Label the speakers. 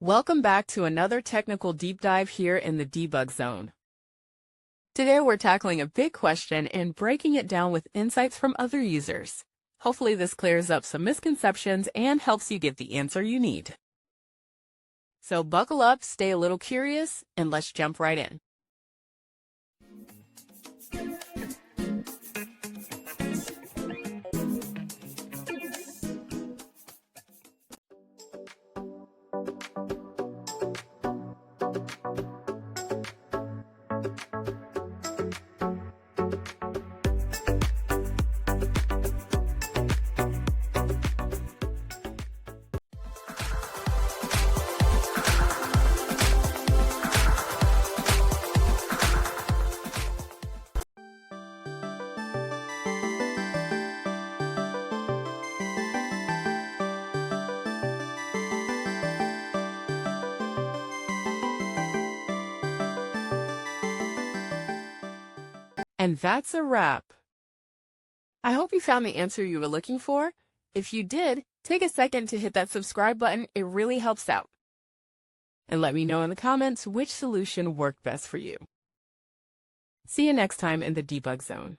Speaker 1: Welcome back to another technical deep dive here in the debug zone. Today we're tackling a big question and breaking it down with insights from other users. Hopefully this clears up some misconceptions and helps you get the answer you need. So buckle up, stay a little curious, and let's jump right in. And that's a wrap. I hope you found the answer you were looking for. If you did, take a second to hit that subscribe button. It really helps out. And let me know in the comments which solution worked best for you. See you next time in the debug zone.